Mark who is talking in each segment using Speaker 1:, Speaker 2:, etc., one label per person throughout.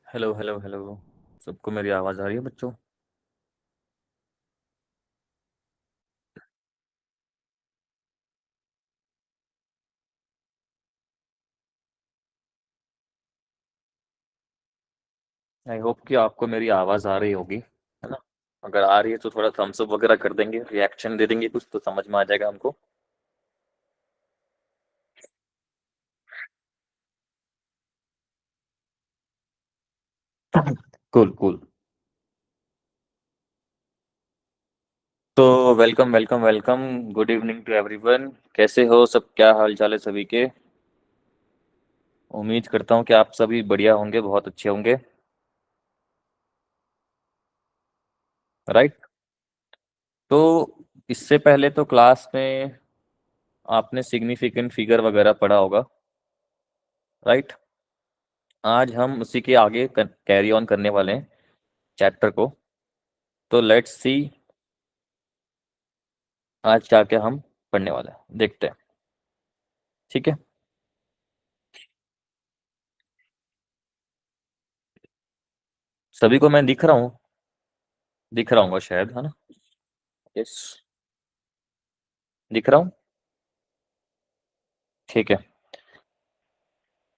Speaker 1: Hello hello hello. सबको मेरी आवाज़ आ रही है बच्चों? आई होप कि आपको मेरी आवाज़ आ रही होगी, है ना? अगर आ रही है तो थोड़ा थम्स अप वगैरह कर देंगे, रिएक्शन दे देंगे, कुछ तो समझ में आ जाएगा हमको। Cool cool. तो welcome welcome welcome. Good evening to everyone. कैसे हो सब? क्या हाल चाल है सभी के? उम्मीद करता हूँ कि आप सभी बढ़िया होंगे, बहुत अच्छे होंगे। राइट। तो इससे पहले तो क्लास में आपने सिग्निफिकेंट फिगर वगैरह पढ़ा होगा। राइट। आज हम उसी के आगे कैरी ऑन करने वाले हैं चैप्टर को। तो लेट्स सी आज क्या क्या हम पढ़ने वाले हैं, देखते हैं। ठीक है। सभी को मैं दिख रहा हूँ? दिख रहा हूँ शायद, है ना? यस। दिख रहा हूँ। ठीक है।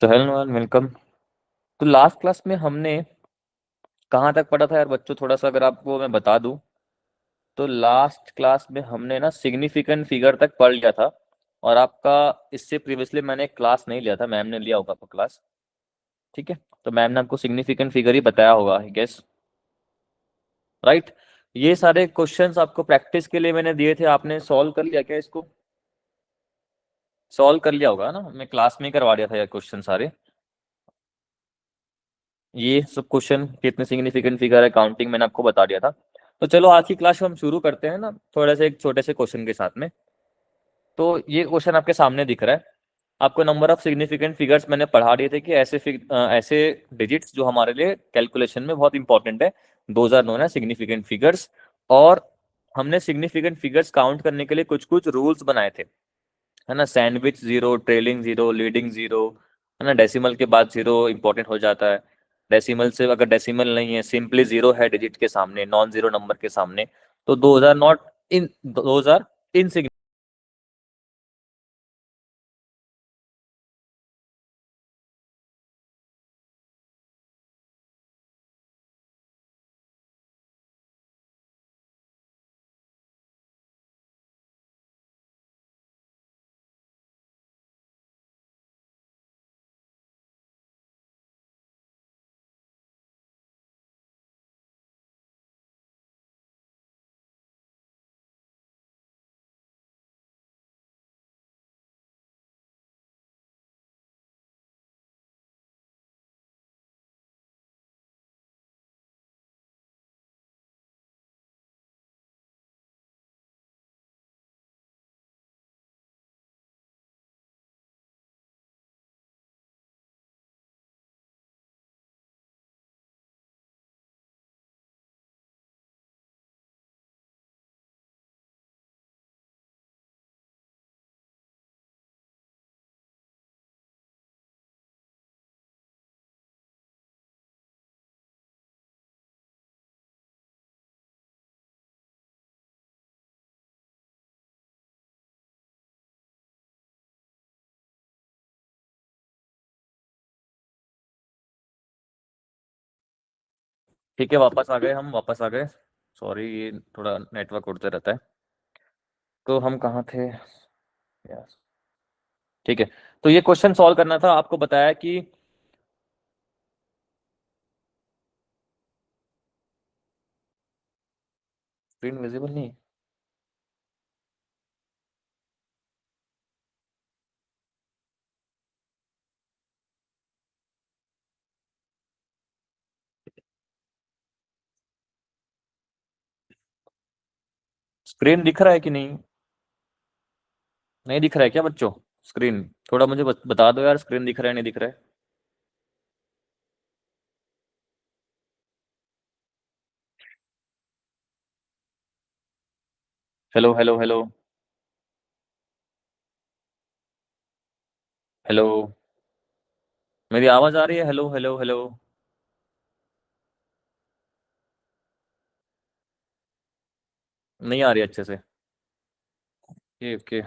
Speaker 1: तो हेलो एंड वेलकम। तो लास्ट क्लास में हमने कहाँ तक पढ़ा था यार बच्चों? थोड़ा सा अगर आपको मैं बता दूं, तो लास्ट क्लास में हमने ना सिग्निफिकेंट फिगर तक पढ़ लिया था। और आपका इससे प्रीवियसली मैंने क्लास नहीं लिया था, मैम ने लिया होगा आपका क्लास। ठीक है। तो मैम ने आपको सिग्निफिकेंट फिगर ही बताया होगा, आई गेस। राइट। ये सारे क्वेश्चंस आपको प्रैक्टिस के लिए मैंने दिए थे, आपने सॉल्व कर लिया क्या इसको? सॉल्व कर लिया होगा ना, मैं क्लास में ही करवा दिया था ये क्वेश्चन सारे। ये सब क्वेश्चन कितने सिग्निफिकेंट फिगर है, काउंटिंग मैंने आपको बता दिया था। तो चलो आज की क्लास हम शुरू करते हैं ना, थोड़ा से एक छोटे से क्वेश्चन के साथ में। तो ये क्वेश्चन आपके सामने दिख रहा है। आपको नंबर ऑफ सिग्निफिकेंट फिगर्स मैंने पढ़ा दिए थे कि ऐसे डिजिट्स जो हमारे लिए कैलकुलेशन में बहुत इंपॉर्टेंट है, दोज आर नोन है सिग्निफिकेंट फिगर्स। और हमने सिग्निफिकेंट फिगर्स काउंट करने के लिए कुछ कुछ रूल्स बनाए थे, है ना? Sandwich zero, trailing zero, leading zero, है ना? डेसिमल के बाद जीरो इंपॉर्टेंट हो जाता है। डेसिमल से अगर डेसिमल नहीं है, सिंपली जीरो है डिजिट के सामने, नॉन जीरो नंबर के सामने, तो those are not in, those are insignificant. ठीक है, वापस आ गए, हम वापस आ गए। सॉरी, ये थोड़ा नेटवर्क उड़ते रहता है। तो हम कहाँ थे यार? ठीक है। तो ये क्वेश्चन सॉल्व करना था, आपको बताया कि स्क्रीन विजिबल नहीं है। स्क्रीन दिख रहा है कि नहीं? नहीं दिख रहा है क्या बच्चों? स्क्रीन थोड़ा मुझे बता दो यार, स्क्रीन दिख रहा है नहीं दिख रहा है? Hello hello hello. हेलो। मेरी आवाज आ रही है? Hello hello hello. नहीं आ रही अच्छे से। Okay okay.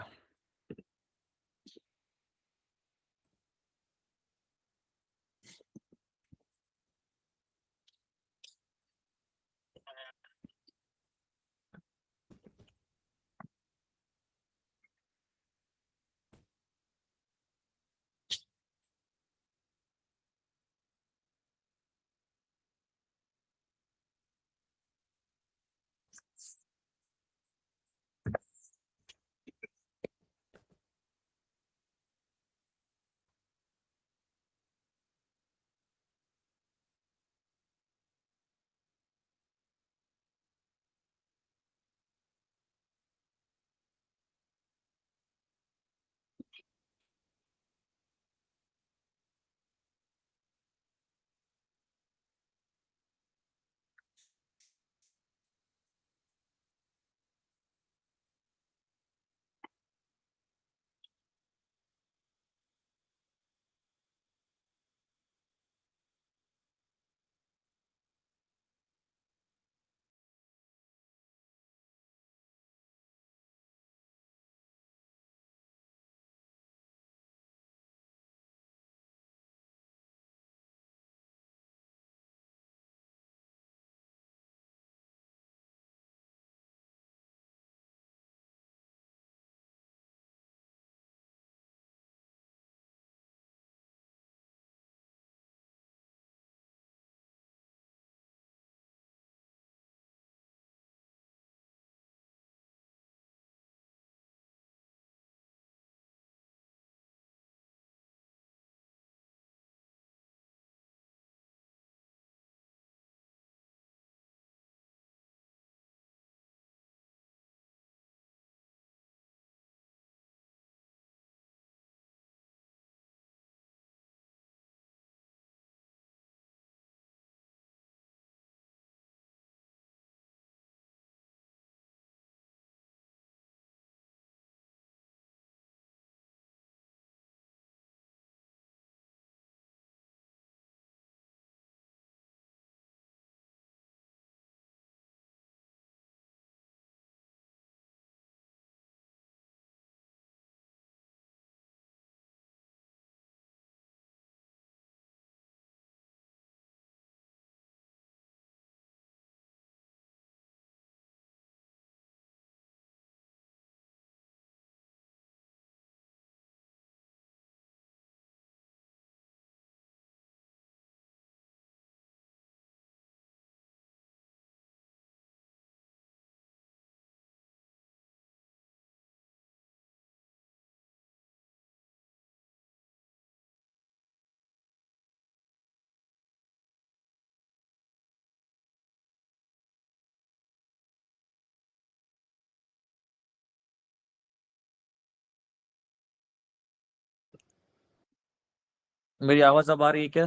Speaker 1: मेरी आवाज अब आ रही है क्या?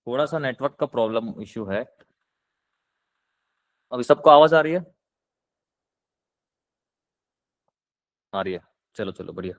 Speaker 1: थोड़ा सा नेटवर्क का प्रॉब्लम इशू है। अभी सबको आवाज आ रही है? आ रही है। चलो चलो बढ़िया।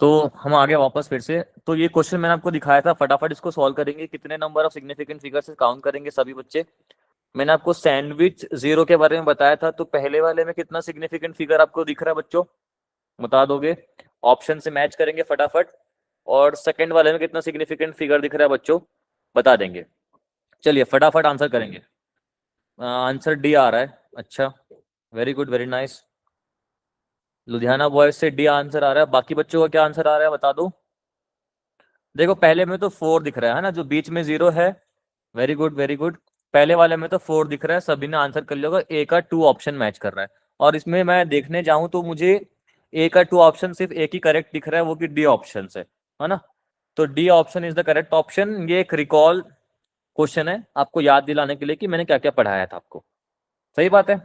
Speaker 1: तो हम आगे वापस फिर से, तो ये क्वेश्चन मैंने आपको दिखाया था, फटाफट इसको सॉल्व करेंगे। कितने नंबर ऑफ सिग्निफिकेंट फिगर से काउंट करेंगे सभी बच्चे। मैंने आपको सैंडविच जीरो के बारे में बताया था, तो पहले वाले में कितना सिग्निफिकेंट फिगर आपको दिख रहा है बच्चों, बता दोगे? ऑप्शन से मैच करेंगे फटाफट। और सेकंड वाले में कितना सिग्निफिकेंट फिगर दिख रहा है बच्चों, बता देंगे। चलिए फटाफट आंसर करेंगे। आंसर डी आ रहा है। अच्छा, very good, very nice. Ludhiana boys से डी आंसर आ रहा है। बाकी बच्चों का क्या आंसर आ रहा है बता दो। देखो पहले में तो 4 दिख रहा है ना, जो बीच में 0 है। Very good, very good. पहले वाले में तो 4 दिख रहा है, सभी ने आंसर कर लिया होगा। ए का 2 ऑप्शन मैच कर रहा है। और इसमें मैं देखने जाऊं तो मुझे ए का 2 ऑप्शन सिर्फ एक ही करेक्ट दिख रहा है, वो कि डी ऑप्शन से, है ना। तो D option is the correct option. ये एक रिकॉल क्वेश्चन है आपको याद दिलाने के लिए कि मैंने क्या क्या पढ़ाया था आपको। सही बात है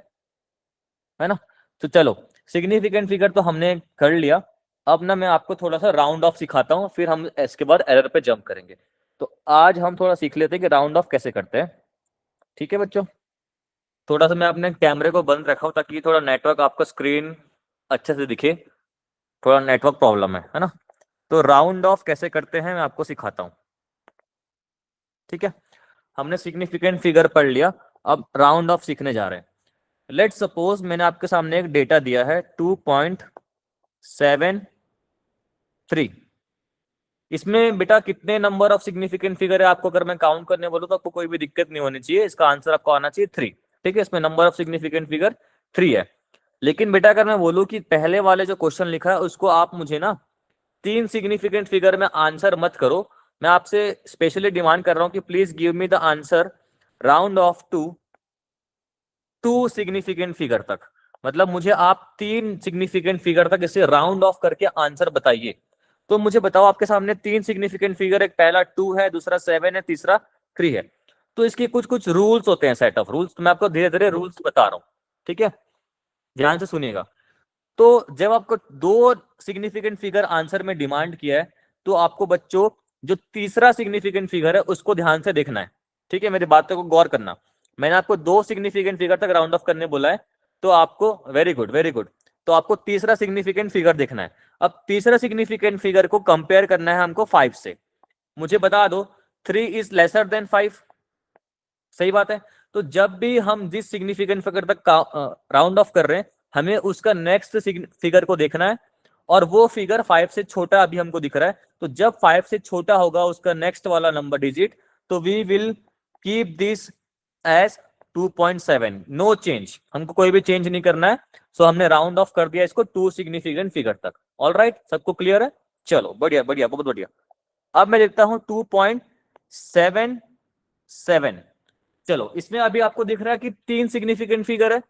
Speaker 1: ना। तो चलो, सिग्निफिकेंट फिगर तो हमने कर लिया। अब ना मैं आपको थोड़ा सा राउंड ऑफ सिखाता हूँ, फिर हम इसके बाद एरर पे जंप करेंगे। तो आज हम थोड़ा सीख लेते हैं कि राउंड ऑफ कैसे करते हैं। ठीक है बच्चों, थोड़ा सा मैं अपने कैमरे को बंद रखा हूँ ताकि थोड़ा नेटवर्क आपका स्क्रीन अच्छे से दिखे। थोड़ा नेटवर्क प्रॉब्लम है ना। तो राउंड ऑफ कैसे करते हैं मैं आपको सिखाता हूँ। ठीक है, हमने सिग्निफिकेंट फिगर पढ़ लिया, अब राउंड ऑफ सीखने जा रहे हैं। लेट्स सपोज मैंने आपके सामने एक डेटा दिया है 2.73। इसमें बेटा कितने नंबर ऑफ सिग्निफिकेंट फिगर है आपको अगर मैं काउंट करने बोलूं तो आपको कोई भी दिक्कत नहीं होनी चाहिए। इसका आंसर आपको आना चाहिए 3। ठीक है, इसमें नंबर ऑफ सिग्निफिकेंट फिगर 3 है। लेकिन बेटा अगर मैं बोलूं कि पहले वाले जो क्वेश्चन लिखा है उसको आप मुझे ना 3 सिग्निफिकेंट फिगर में आंसर मत करो। मैं आपसे स्पेशली डिमांड कर रहा हूं कि please give me the answer round off to significant figure तक। मतलब मुझे आप 3 सिग्निफिकेंट फिगर तक इसे राउंड ऑफ करके आंसर बताइए। तो मुझे बताओ, आपके सामने 3 सिग्निफिकेंट फिगर, एक पहला 2 है, दूसरा 7 है, तीसरा 3 है। तो इसके कुछ कुछ रूल्स होते हैं, सेट ऑफ रूल्स। तो मैं आपको धीरे धीरे रूल्स बता रहा हूँ। ठीक है, ध्यान से सुनिएगा। तो जब आपको 2 सिग्निफिकेंट फिगर आंसर में डिमांड किया है, तो आपको बच्चों जो तीसरा सिग्निफिकेंट फिगर है उसको ध्यान से देखना है। ठीक है, मेरी बातों को गौर करना। मैंने आपको 2 सिग्निफिकेंट फिगर तक राउंड ऑफ करने बोला है, तो आपको वेरी गुड, वेरी गुड। तो आपको तीसरा सिग्निफिकेंट फिगर देखना है। अब तीसरा सिग्निफिकेंट फिगर को कंपेयर करना है हमको 5 से। मुझे बता दो 3 इज लेसर देन 5। सही बात है। तो जब भी हम जिस सिग्निफिकेंट फिगर तक राउंड ऑफ कर रहे हैं, हमें उसका नेक्स्ट फिगर को देखना है। और वो फिगर 5 से छोटा अभी हमको दिख रहा है, तो जब 5 से छोटा होगा उसका नेक्स्ट वाला नंबर डिजिट, तो we will keep this as 2.7, no change. हमको कोई भी चेंज नहीं करना है। सो हमने राउंड ऑफ कर दिया इसको 2 सिग्निफिकेंट फिगर तक। ऑल राइट, सबको क्लियर है? चलो बढ़िया बढ़िया, बहुत बढ़िया। अब मैं लिखता हूं 2.77। चलो, इसमें अभी आपको दिख रहा है कि 3 सिग्निफिकेंट फिगर है।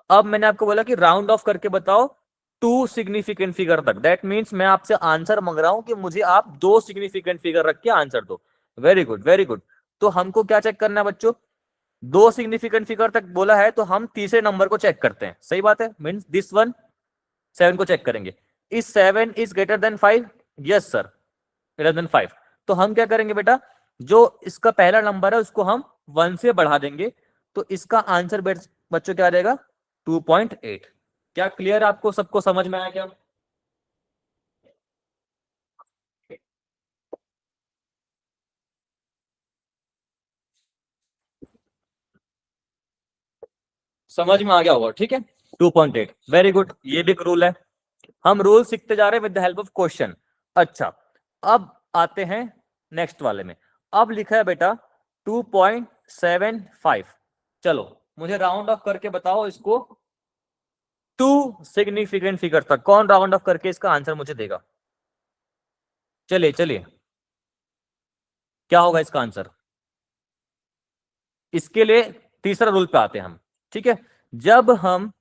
Speaker 1: अब मैंने आपको बोला कि राउंड ऑफ करके बताओ 2 सिग्निफिकेंट फिगर तक। दैट मीन्स मैं आपसे आंसर मांग रहा हूं कि मुझे आप 2 सिग्निफिकेंट फिगर रख के आंसर दो। Very good, very good. तो हमको क्या चेक करना है बच्चों, 2 सिग्निफिकेंट फिगर तक बोला है, तो हम तीसरे नंबर को चेक करते हैं। सही बात है, मीन्स दिस वन 7 को चेक करेंगे। Is 7 is greater than 5? Yes sir, greater than 5। तो हम क्या करेंगे बेटा, जो इसका पहला नंबर है उसको हम 1 से बढ़ा देंगे। तो इसका आंसर बच्चों क्या आ जाएगा, 2.8। क्या क्लियर आपको, सबको समझ में आया क्या? समझ में आ गया होगा, ठीक है। 2.8, वेरी गुड। ये भी एक रूल है। हम रूल सीखते जा रहे हैं with the help of question. अच्छा, अब आते हैं नेक्स्ट वाले में। अब लिखा है बेटा 2.75। चलो मुझे राउंड ऑफ करके बताओ इसको 2 सिग्निफिकेंट फिगर तक। कौन राउंड ऑफ करके इसका आंसर मुझे देगा? चलिए चलिए, क्या होगा इसका आंसर? इसके लिए तीसरा रूल पे आते हैं हम। ठीक है, जब हम,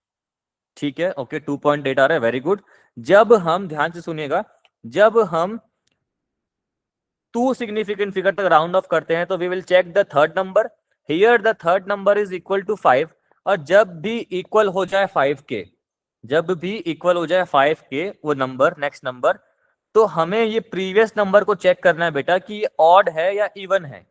Speaker 1: ठीक है ओके, 2.8 आ रहा है, वेरी गुड। जब हम, ध्यान से सुनिएगा, जब हम 2 सिग्निफिकेंट फिगर तक राउंड ऑफ करते हैं तो we will check the third number. Here the third number is equal to 5। और जब भी इक्वल हो जाए 5 के, जब भी इक्वल हो जाए 5 के वो नंबर, नेक्स्ट नंबर, तो हमें ये प्रीवियस नंबर को चेक करना है बेटा कि ये ऑड है या इवन है।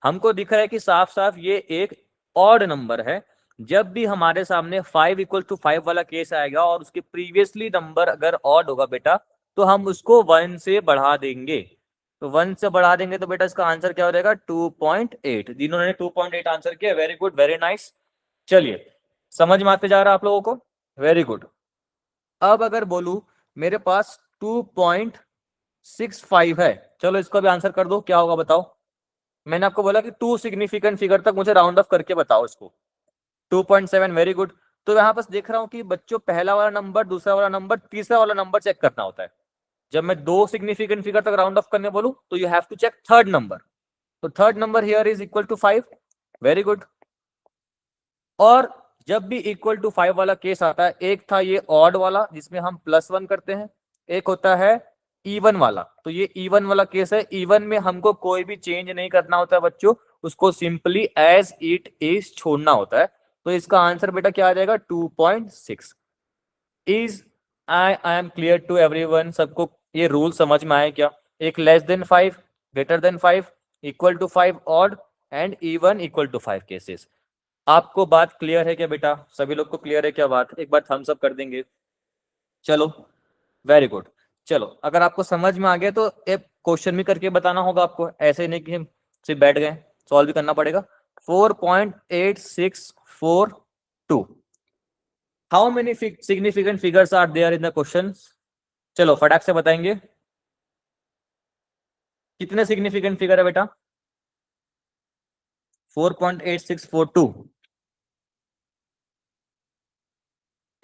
Speaker 1: हमको दिख रहा है कि साफ साफ ये एक ऑड नंबर है। जब भी हमारे सामने 5 इक्वल टू 5 वाला केस आएगा और उसके प्रीवियसली नंबर अगर ऑड होगा बेटा, तो हम उसको 1 से बढ़ा देंगे। तो 1 से बढ़ा देंगे तो बेटा इसका आंसर क्या हो जाएगा 2.8। जिन्होंने 2.8 आंसर किया वेरी गुड, वेरी नाइस। चलिए, समझ में आते जा रहा है आप लोगों को, वेरी गुड। अब अगर बोलूं मेरे पास 2.65 है, चलो इसका भी आंसर कर दो, क्या होगा बताओ। मैंने आपको बोला कि 2 सिग्निफिकेंट फिगर तक मुझे राउंड ऑफ करके बताओ इसको। 2.7, वेरी गुड। तो यहाँ पास देख रहा हूँ कि बच्चों पहला वाला नंबर, दूसरा वाला नंबर, तीसरा वाला नंबर चेक करना होता है। जब मैं 2 सिग्निफिकेंट फिगर तक राउंड ऑफ करने बोलूं तो you have to check third number. तो third number here is equal to 5, very good. और जब भी इक्वल टू 5 वाला केस आता है, एक था ये ऑड वाला जिसमें हम +1 करते हैं, एक होता है इवन वाला। तो ये इवन वाला केस है, इवन में हमको कोई भी चेंज नहीं करना होता है बच्चों, उसको सिंपली एज इट इज छोड़ना होता है। तो इसका आंसर बेटा क्या आ जाएगा 2.6। Is I am clear to everyone, सबको ये रूल समझ में आए क्या? एक less than 5, greater than 5, equal to 5, odd and even equal to 5 cases. आपको बात क्लियर है क्या बेटा? सभी लोग को क्लियर है क्या बात? एक बार थम्स अप कर देंगे। चलो, वेरी गुड। चलो, अगर आपको समझ में आ गया तो एक क्वेश्चन भी करके बताना होगा आपको, ऐसे नहीं कि हम सिर्फ बैठ गए, सॉल्व भी करना पड़ेगा। 4.8642, how many significant figures are there in the question? चलो फटाक से बताएंगे, कितने सिग्निफिकेंट फिगर है बेटा? 4.8642,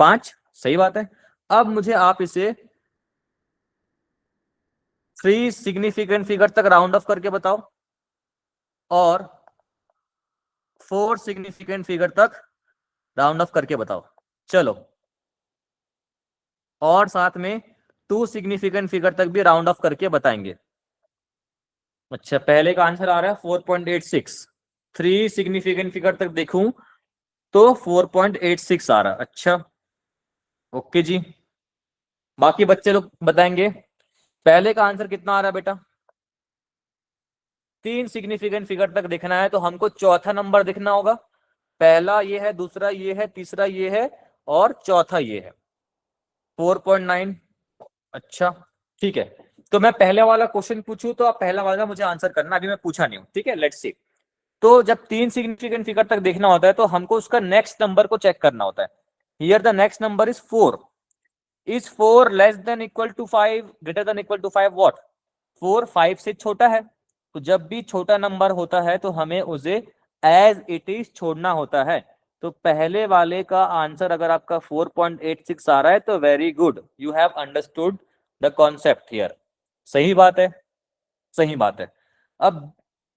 Speaker 1: 5, सही बात है। अब मुझे आप इसे 3 सिग्निफिकेंट फिगर तक राउंड ऑफ करके बताओ और 4 सिग्निफिकेंट फिगर तक राउंड ऑफ करके बताओ। चलो, और साथ में 2 सिग्निफिकेंट फिगर तक भी राउंड ऑफ करके बताएंगे। अच्छा, पहले का आंसर आ रहा है 4.86, 3 सिग्निफिकेंट फिगर तक देखूं तो 4.86 आ रहा है। अच्छा, ओके जी। बाकी बच्चे लोग बताएंगे पहले का आंसर कितना आ रहा है बेटा? 3 सिग्निफिकेंट फिगर तक देखना है तो हमको चौथा नंबर देखना होगा। पहला ये है, दूसरा ये है, तीसरा ये है और चौथा ये है 4.9। अच्छा, ठीक है। तो मैं पहले वाला क्वेश्चन पूछूं तो आप पहला वाला मुझे आंसर करना, अभी मैं पूछा नहीं हूं, ठीक है? Let's see. तो जब 3 सिग्निफिकेंट फिगर तक देखना होता है तो हमको उसका नेक्स्ट नंबर को चेक करना होता है। Here the next number is 4। Is 4 less than equal to 5, greater than equal to 5? What? 4 5 से छोटा है। तो जब भी छोटा नंबर होता है तो हमें उसे एज इट इज छोड़ना होता है। तो पहले वाले का आंसर अगर आपका 4.86 आ रहा है तो very good, you have understood the concept here. सही बात है, सही बात है। अब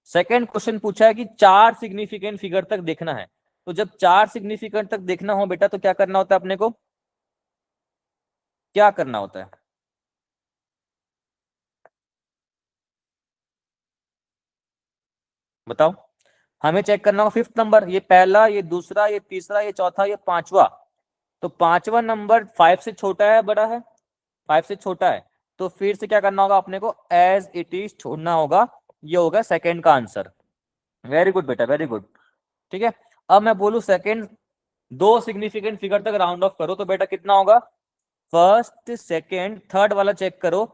Speaker 1: सेकंड क्वेश्चन पूछा है कि 4 सिग्निफिकेंट फिगर तक देखना है। तो जब 4 सिग्निफिकेंट तक देखना हो बेटा तो क्या करना होता है अपने को? क्या करना होता है बताओ? हमें चेक करना होगा फिफ्थ नंबर, ये पहला, ये दूसरा, ये तीसरा, ये चौथा, ये पांचवा। तो पांचवा नंबर 5 से छोटा है, बड़ा है? 5 से छोटा है। तो फिर से क्या करना होगा अपने को? एज इट इज छोड़ना होगा। ये होगा सेकंड का आंसर। वेरी गुड बेटा, वेरी गुड। ठीक है, अब मैं बोलू सेकंड 2 सिग्निफिकेंट फिगर तक राउंड ऑफ करो तो बेटा कितना होगा? फर्स्ट, सेकंड, थर्ड वाला चेक करो,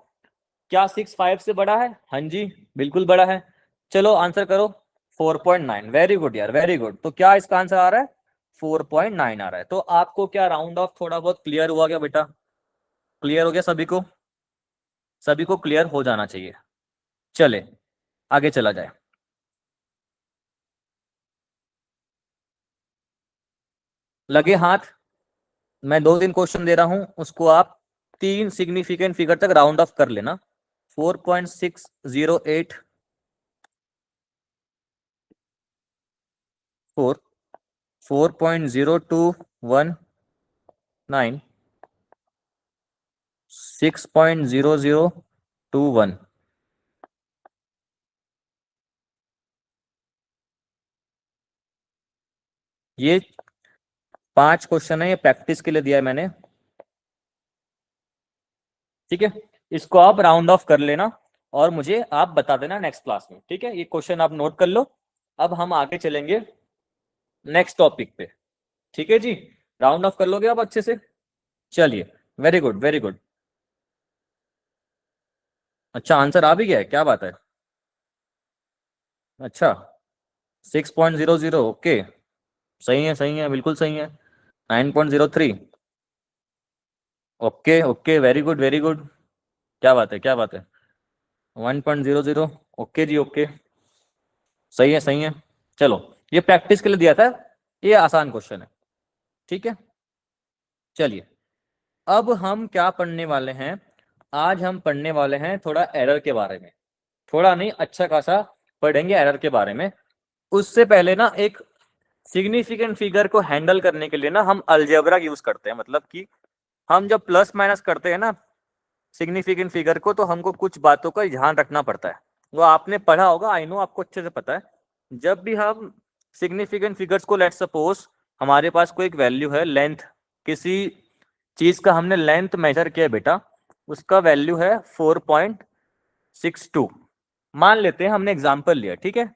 Speaker 1: क्या 6 5 से बड़ा है? हाँ जी, बिल्कुल बड़ा है। चलो आंसर करो। 4.9, वेरी गुड यार, वेरी गुड। तो क्या इसका आंसर आ रहा है? 4.9 आ रहा है। तो आपको क्या राउंड ऑफ थोड़ा बहुत क्लियर हुआ क्या बेटा? क्लियर हो गया सभी को? सभी को क्लियर हो जाना चाहिए। चले आगे चला जाए। लगे हाथ? मैं 2 3 क्वेश्चन दे रहा हूं, उसको आप 3 सिग्निफिकेंट फिगर तक राउंड ऑफ कर लेना। 4.608, 4, 4.0219, 6.0021। ये 5 क्वेश्चन है, ये प्रैक्टिस के लिए दिया है मैंने। ठीक है, इसको आप राउंड ऑफ कर लेना और मुझे आप बता देना नेक्स्ट क्लास में। ठीक है, ये क्वेश्चन आप नोट कर लो। अब हम आगे चलेंगे नेक्स्ट टॉपिक पे। ठीक है जी, राउंड ऑफ कर लोगे आप अच्छे से? चलिए, वेरी गुड, वेरी गुड। अच्छा, आंसर आ भी गया है, क्या बात है। अच्छा, 6.00, ओके। सही है, बिल्कुल सही है। 9.03, okay okay, very good very good. क्या बात है, क्या बात है। 1.00, ओके जी, ओके। सही है, सही है। चलो, ये प्रैक्टिस के लिए दिया था, ये आसान क्वेश्चन है। ठीक है, चलिए। अब हम क्या पढ़ने वाले हैं, आज हम पढ़ने वाले हैं थोड़ा एरर के बारे में। थोड़ा नहीं, अच्छा खासा पढ़ेंगे एरर के बारे में। उससे पहले ना, एक सिग्निफिकेंट फिगर को हैंडल करने के लिए ना हम अलजेब्रा यूज करते हैं। मतलब कि हम जब प्लस माइनस करते हैं ना सिग्निफिकेंट फिगर को, तो हमको कुछ बातों का ध्यान रखना पड़ता है। वो आपने पढ़ा होगा, आई नो आपको अच्छे से पता है। जब भी हम सिग्निफिकेंट फिगर्स को, लेट्स सपोज हमारे पास कोई एक वैल्यू है, लेंथ, किसी चीज का हमने लेंथ मेजर किया बेटा, उसका वैल्यू है 4.62। मान लेते हैं हमने एग्जाम्पल लिया, ठीक है।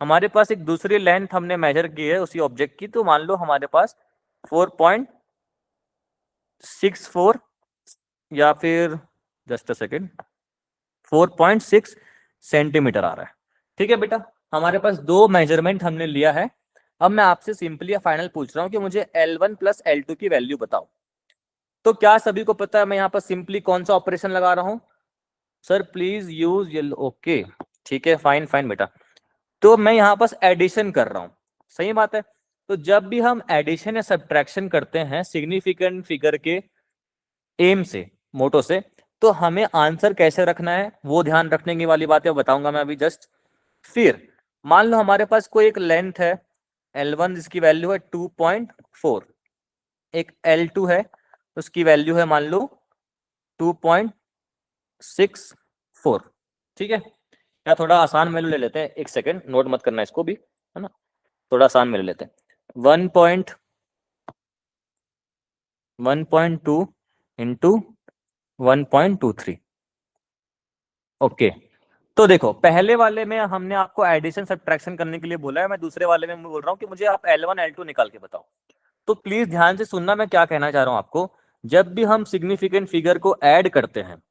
Speaker 1: हमारे पास एक दूसरी लेंथ हमने मेजर की है उसी ऑब्जेक्ट की, तो मान लो हमारे पास 4.64, या फिर जस्ट अ सेकेंड, 4.6 सेंटीमीटर आ रहा है। ठीक है बेटा, हमारे पास दो मेजरमेंट हमने लिया है। अब मैं आपसे सिंपली या फाइनल पूछ रहा हूँ कि मुझे L1 प्लस L2 की वैल्यू बताओ। तो क्या सभी को पता है मैं यहाँ पर सिंपली कौन सा ऑपरेशन लगा रहा हूँ? Sir please use yellow, okay. ठीक है, फाइन फाइन बेटा। तो मैं यहाँ पास एडिशन कर रहा हूँ, सही बात है। तो जब भी हम एडिशन या सब्ट्रैक्शन करते हैं सिग्निफिकेंट फिगर के एम से, मोटो से, तो हमें आंसर कैसे रखना है वो ध्यान रखने की वाली बातें बताऊंगा मैं अभी जस्ट। फिर मान लो हमारे पास कोई एक लेंथ है L1, जिसकी वैल्यू है 2.4, एक L2 है, उसकी वैल्यू है मान लो 2.64। ठीक है, या थोड़ा आसान वैल्यू ले लेते हैं, एक सेकेंड नोट मत करना इसको भी, है ना। थोड़ा आसान वैल्यू लेते हैं, 1.2 इंटू 1.23, ओके। तो देखो, पहले वाले में हमने आपको एडिशन सब्ट्रैक्शन करने के लिए बोला है, मैं दूसरे वाले में बोल रहा हूँ कि मुझे आप L1 L2 निकाल के बताओ। तो प्लीज ध्यान से सुनना, मैं क्या कहना चाह रहा हूँ आपको। जब भी हम सिग्निफिकेंट फिगर को ऐड करते हैं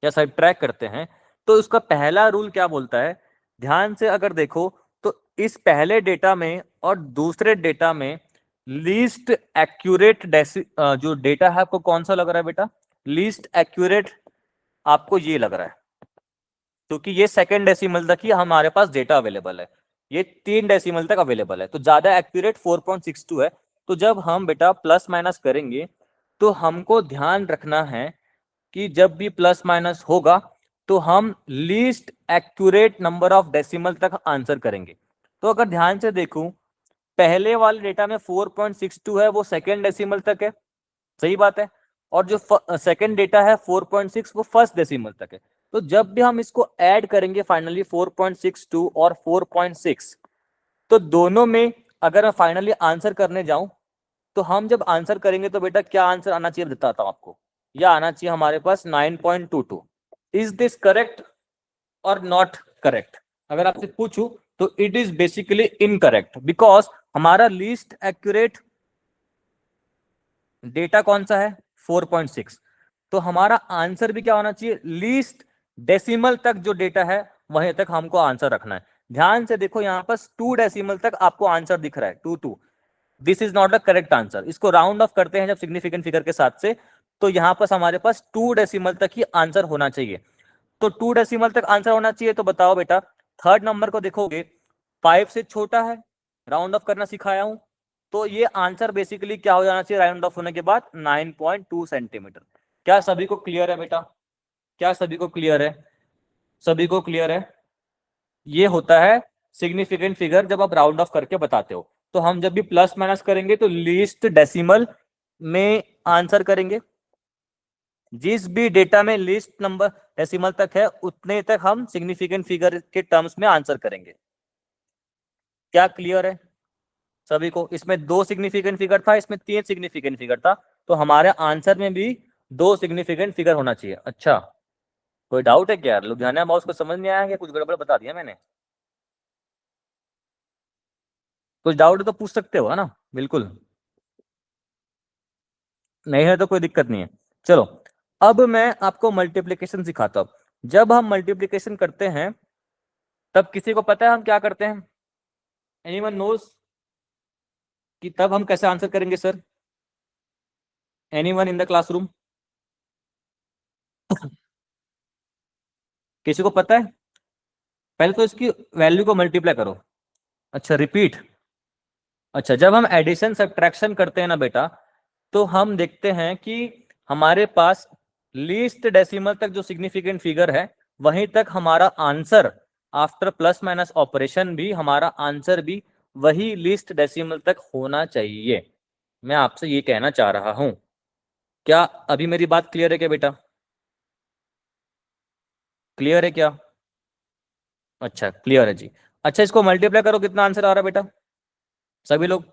Speaker 1: या सब्ट्रैक्ट करते हैं, तो उसका पहला रूल क्या बोलता है, ध्यान से अगर देखो, तो इस पहले डेटा में और दूसरे डेटा में लीस्ट एक्यूरेट जो डेटा है आपको कौन सा लग रहा है बेटा? लीस्ट एक्यूरेट आपको ये लग रहा है, क्योंकि ये सेकेंड डेसिमल तक ही हमारे पास डेटा अवेलेबल है, ये 3 डेसिमल तक अवेलेबल है, तो ज्यादा एक्यूरेट 4.62 है। तो जब हम बेटा प्लस माइनस करेंगे, तो हमको ध्यान रखना है कि जब भी प्लस माइनस होगा, तो हम least accurate number of decimal तक आंसर करेंगे। तो अगर ध्यान से देखूं, पहले वाले डेटा में 4.62 है, वो सेकेंड डेसिमल तक है, सही बात है। और जो सेकेंड डेटा है 4.6, वो फर्स्ट डेसिमल तक है। तो जब भी हम इसको ऐड करेंगे फाइनली 4.62 और 4.6, तो दोनों में अगर मैं फाइनली आंसर करने जाऊं, तो हम जब आंसर करेंगे तो बेटा क्या आंसर आना चाहिए बताता हूं आपको। यह आना चाहिए हमारे पास 9.22। इज दिस करेक्ट और नॉट करेक्ट? अगर आपसे पूछूं तो it is basically incorrect, because हमारा लीस्ट एक्यूरेट डेटा कौन सा है? 4.6। तो हमारा आंसर भी क्या होना चाहिए? लीस्ट डेसिमल तक जो डेटा है वहीं तक हमको आंसर रखना है। ध्यान से देखो, यहां पर 2 डेसिमल तक आपको आंसर दिख रहा है, 2 this is not the correct answer. इसको राउंड ऑफ करते हैं जब सिग्निफिकेंट फिगर के साथ से, तो यहां पर हमारे पास 2 डेसिमल तक ही आंसर होना चाहिए। तो 2 डेसिमल तक आंसर होना चाहिए, तो बताओ बेटा, थर्ड नंबर को देखोगे 5 से छोटा है, राउंड ऑफ करना सिखाया हूं, तो ये आंसर बेसिकली क्या हो जाना चाहिए राउंड ऑफ होने के बाद? 9.2 सेंटीमीटर। क्या सभी को क्लियर है बेटा? क्या सभी को क्लियर है? सभी को क्लियर है? ये होता है सिग्निफिकेंट फिगर जब आप राउंड ऑफ करके बताते हो। तो हम जब भी प्लस माइनस करेंगे तो लीस्ट डेसिमल में आंसर करेंगे, जिस भी डेटा में लीस्ट नंबर डेसिमल तक है उतने तक हम सिग्निफिकेंट फिगर के टर्म्स में आंसर करेंगे। क्या क्लियर है सभी को? इसमें 2 सिग्निफिकेंट फिगर था, इसमें 3 सिग्निफिकेंट फिगर था, तो हमारे आंसर में भी 2 सिग्निफिकेंट फिगर होना चाहिए। अच्छा, कोई डाउट है क्या यार? लुधियाना माउस को समझ नहीं आया क्या? कुछ गड़बड़ बता दिया मैंने? कुछ डाउट है तो पूछ सकते हो, है ना, बिल्कुल। नहीं है तो कोई दिक्कत नहीं है। चलो, अब मैं आपको मल्टीप्लिकेशन सिखाता हूं। जब हम मल्टीप्लिकेशन करते हैं तब किसी को पता है हम क्या करते हैं? एनीवन नोज कि तब हम कैसे आंसर करेंगे sir? Anyone in the classroom? किसी को पता है? पहले तो इसकी वैल्यू को मल्टीप्लाई करो। अच्छा, रिपीट। अच्छा, जब हम एडिशन सब्ट्रैक्शन करते हैं ना बेटा, तो हम देखते हैं कि हमारे पास लीस्ट डेसिमल तक जो सिग्निफिकेंट फिगर है वहीं तक हमारा answer, after plus minus operation भी हमारा आंसर भी वही लीस्ट डेसिमल तक होना चाहिए। मैं आपसे ये कहना चाह रहा हूं। क्या अभी मेरी बात क्लियर है क्या बेटा? क्लियर है क्या? अच्छा, क्लियर है जी। अच्छा, इसको मल्टीप्लाई करो, कितना आंसर आ रहा है बेटा सभी लोग?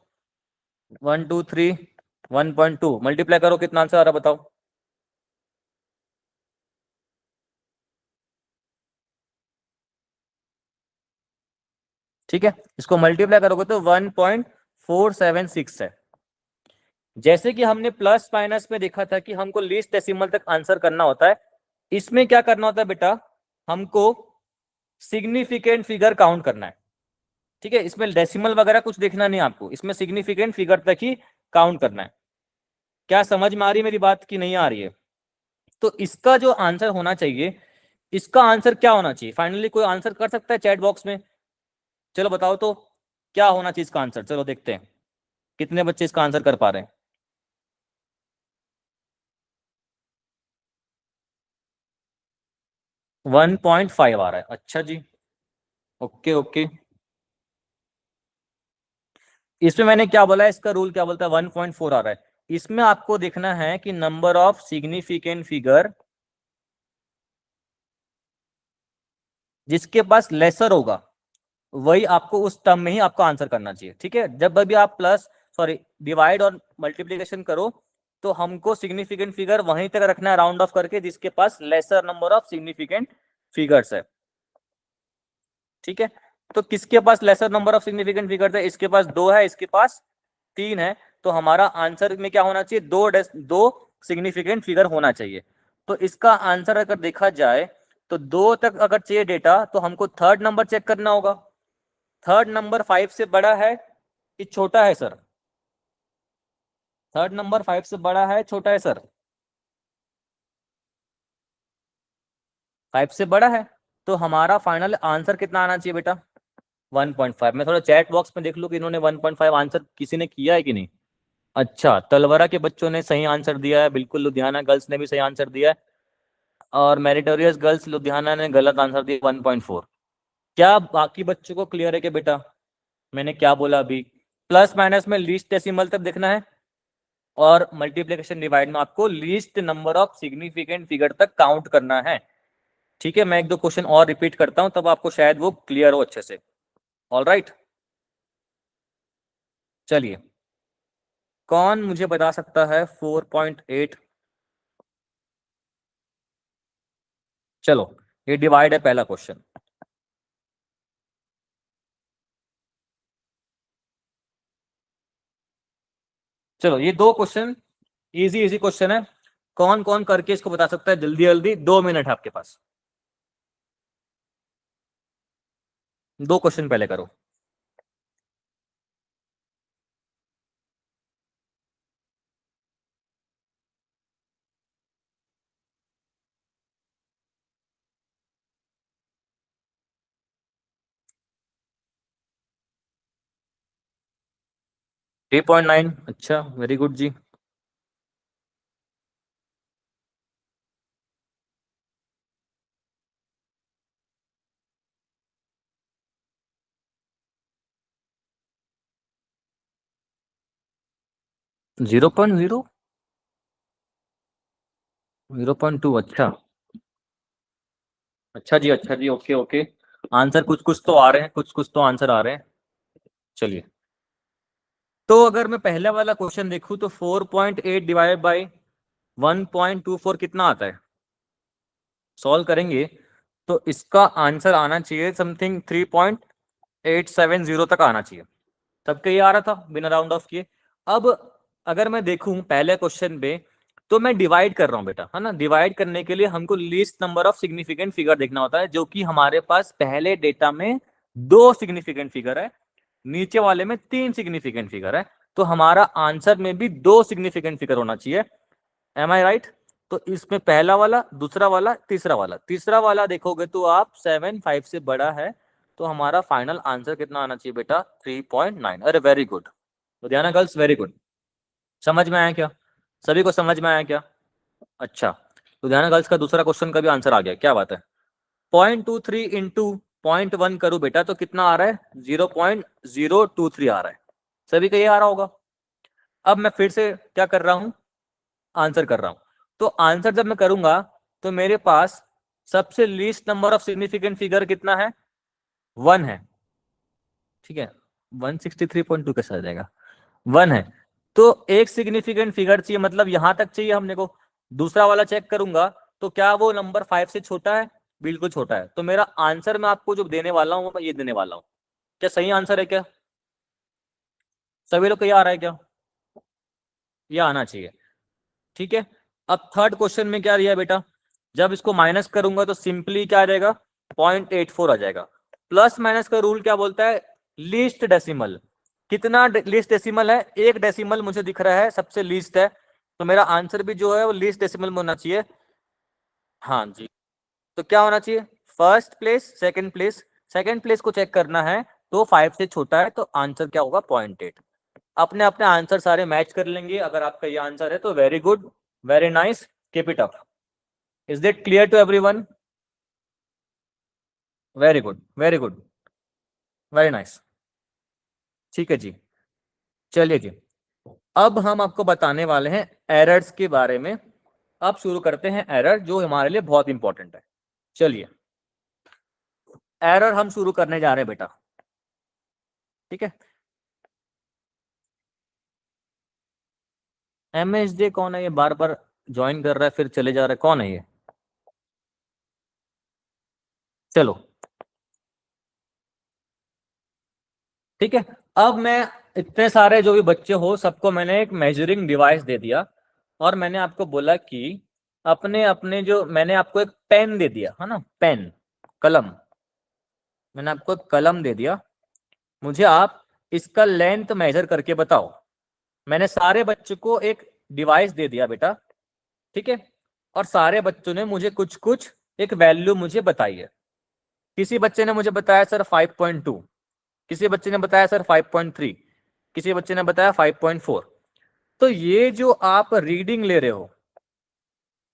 Speaker 1: 1 2 3 1.2 मल्टीप्लाई करो, कितना आंसर आ रहा है बताओ? ठीक है, इसको मल्टीप्लाई करोगे तो 1.476 है। जैसे कि हमने प्लस माइनस में देखा था कि हमको लीस्ट डेसिमल तक आंसर करना होता है, इसमें क्या करना होता है बेटा? हमको सिग्निफिकेंट फिगर काउंट करना है। ठीक है, इसमें डेसिमल वगैरह कुछ देखना नहीं आपको, इसमें सिग्निफिकेंट फिगर तक ही काउंट करना है। क्या समझ में आ रही है मेरी बात की नहीं आ रही है? तो इसका जो आंसर होना चाहिए, इसका आंसर क्या होना चाहिए फाइनली? कोई आंसर कर सकता है चैट बॉक्स में? चलो बताओ तो, क्या होना चाहिए इसका आंसर? चलो देखते हैं कितने बच्चे इसका आंसर कर पा रहे हैं। 1.5 आ रहा है। अच्छा जी, ओके ओके। इसमें मैंने क्या बोला, इसका रूल क्या बोलता है? 1.4 आ रहा है। इसमें आपको देखना है कि नंबर ऑफ सिग्निफिकेंट फिगर जिसके पास लेसर होगा वही आपको उस टर्म में ही आपको आंसर करना चाहिए। ठीक है, जब भी आप प्लस सॉरी डिवाइड और मल्टीप्लीकेशन करो तो हमको सिग्निफिकेंट फिगर वहीं तक रखना है, राउंड ऑफ करके, जिसके पास lesser number of significant figures है। ठीक है, तो किसके पास lesser number of significant figures है? इसके पास 2 है, इसके पास 3 है। तो हमारा आंसर में क्या होना चाहिए? दो सिग्निफिकेंट फिगर होना चाहिए। तो इसका आंसर अगर देखा जाए तो 2 तक अगर चाहिए डेटा तो हमको थर्ड नंबर चेक करना होगा। थर्ड नंबर 5 से बड़ा है कि छोटा है सर? थर्ड नंबर 5 से बड़ा है छोटा है सर? 5 से बड़ा है। तो हमारा फाइनल आंसर कितना आना चाहिए बेटा? 1.5। मैं थोड़ा चैट बॉक्स में देख लूं कि इन्होंने 1.5 आंसर किसी ने किया है कि नहीं। अच्छा, तलवरा के बच्चों ने सही आंसर दिया है, बिल्कुल। लुधियाना गर्ल्स ने भी सही आंसर दिया है। और मेरिटोरियस गर्ल्स लुधियाना ने गलत आंसर दिया, 1.4। क्या बाकी बच्चों को क्लियर है कि बेटा मैंने क्या बोला अभी? प्लस माइनस में लीस्ट डेसिमल तक देखना है और मल्टीप्लिकेशन डिवाइड में आपको least number of significant figure तक काउंट करना है। ठीक है, मैं एक दो क्वेश्चन और रिपीट करता हूं तब आपको शायद वो क्लियर हो अच्छे से। ऑल राइट, चलिए। कौन मुझे बता सकता है 4.8? चलो, ये डिवाइड है पहला क्वेश्चन। चलो, ये दो क्वेश्चन इजी इजी क्वेश्चन है। कौन कौन करके इसको बता सकता है जल्दी जल्दी? 2 मिनट है आपके पास। दो क्वेश्चन पहले करो। थ्री पॉइंट नाइन, अच्छा, वेरी गुड जी। 0.0, 0.2, अच्छा। अच्छा जी, अच्छा जी, ओके ओके। आंसर कुछ कुछ तो आ रहे हैं, कुछ कुछ तो आंसर आ रहे हैं। चलिए, तो अगर मैं पहला वाला क्वेश्चन देखूं तो 4.8 डिवाइड बाई 1.24 कितना आता है? सॉल्व करेंगे तो इसका आंसर आना चाहिए समथिंग 3.870 तक आना चाहिए। तब के ये आ रहा था बिना राउंड ऑफ किए। अब अगर मैं देखूं पहले क्वेश्चन पे तो मैं डिवाइड कर रहा हूँ बेटा, है ना। डिवाइड करने के लिए हमको least number of significant figure देखना होता है, जो कि हमारे पास पहले डेटा में 2 सिग्निफिकेंट फिगर है, नीचे वाले में 3 सिग्निफिकेंट फिगर है। तो हमारा आंसर में भी 2 सिग्निफिकेंट फिगर होना चाहिए। एम आई राइट? तो इसमें पहला वाला, दूसरा वाला, तीसरा वाला देखोगे तो आप 7 5 से बड़ा है, तो हमारा फाइनल आंसर कितना आना चाहिए बेटा? 3.9। अरे very good Ludhiana girls, very good. समझ में आया क्या? सभी को समझ में आया क्या? अच्छा, लुधियाना गर्ल्स का दूसरा क्वेश्चन का भी आंसर आ गया, क्या बात है। 0.23 इंटू 0.1 करूं बेटा तो कितना आ रहा है? 0.023 आ रहा है। सभी का ये आ रहा होगा। अब मैं फिर से क्या कर रहा हूं? आंसर कर रहा हूं। तो आंसर जब मैं करूंगा तो मेरे पास सबसे least number of significant figure कितना है? 1 है, ठीक है। 163.2 कैसा आ जाएगा? 1 है। तो एक सिग्निफिकेंट फिगर चाहिए, मतलब यहां तक चाहिए हमने को। दूसरा वाला चेक करूंगा तो क्या वो नंबर 5 से छोटा है? बिल्कुल छोटा है। तो मेरा आंसर मैं आपको जो देने वाला हूं मैं ये देने वाला हूं। क्या सही आंसर है क्या? सभी लोग को ये आ रहा है क्या? ये आना चाहिए, ठीक है। अब थर्ड क्वेश्चन में क्या दिया बेटा? जब इसको माइनस करूंगा तो सिंपली क्या आ जाएगा? 0.84 आ जाएगा। प्लस माइनस का रूल क्या बोलता है? Least decimal. कितना लीस्ट डेसिमल है? एक डेसिमल मुझे दिख रहा है सबसे लीस्ट है, तो मेरा आंसर भी जो है वो लीस्ट डेसिमल में होना चाहिए। हाँ जी। तो क्या होना चाहिए? First place, second place. Second place को चेक करना है तो 5 से छोटा है, तो आंसर क्या होगा? 0.8। अपने अपने आंसर सारे मैच कर लेंगे। अगर आपका ये आंसर है तो very good, very nice, keep it up. Is that clear to everyone? Very good, very good, very nice. ठीक है जी, चलिए जी। अब हम आपको बताने वाले हैं एरर्स के बारे में। अब शुरू करते हैं एरर, जो हमारे लिए बहुत इंपॉर्टेंट है। चलिए, एरर हम शुरू करने जा रहे हैं बेटा, ठीक है। MSJ कौन है? ये बार बार ज्वाइन कर रहा है फिर चले जा रहा है, कौन है ये? चलो, ठीक है। अब मैं इतने सारे जो भी बच्चे हो सबको मैंने एक मेजरिंग डिवाइस दे दिया, और मैंने आपको बोला कि अपने अपने जो, मैंने आपको एक पेन दे दिया है ना, पेन, कलम। मैंने आपको एक कलम दे दिया, मुझे आप इसका लेंथ मेजर करके बताओ। मैंने सारे बच्चों को एक डिवाइस दे दिया बेटा, ठीक है। और सारे बच्चों ने मुझे कुछ कुछ एक वैल्यू मुझे बताई है। किसी बच्चे ने मुझे बताया सर 5.2, किसी बच्चे ने बताया सर 5.3, किसी बच्चे ने बताया 5.4। तो ये जो आप रीडिंग ले रहे हो,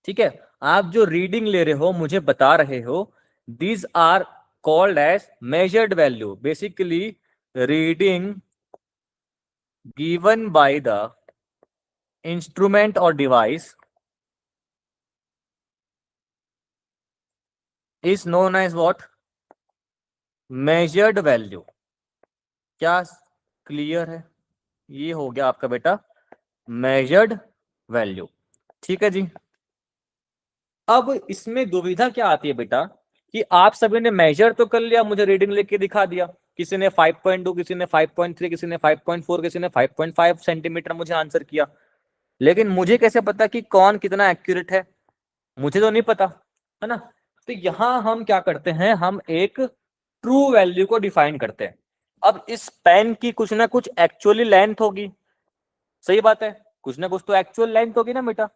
Speaker 1: ठीक है, आप जो रीडिंग ले रहे हो मुझे बता रहे हो, these are called as measured value. Basically reading given by the instrument और device is known as what? Measured value. क्या क्लियर है? ये हो गया आपका बेटा मेजर्ड वैल्यू, ठीक है जी। अब इसमें दुविधा क्या आती है बेटा कि आप सभी ने मेजर तो कर लिया, मुझे रीडिंग लेके दिखा दिया। किसी ने 5.2, किसी ने 5.3, किसी ने 5.4, किसी ने 5.5 सेंटीमीटर मुझे आंसर किया। लेकिन मुझे कैसे पता कि कौन कितना एक्यूरेट है? मुझे तो नहीं पता, है ना। तो यहां हम क्या करते हैं, हम एक ट्रू वैल्यू को डिफाइन करते हैं। अब इस पेन की कुछ ना कुछ एक्चुअली लेंथ होगी, सही बात है, कुछ ना कुछ तो एक्चुअल लेंथ होगी ना बेटा।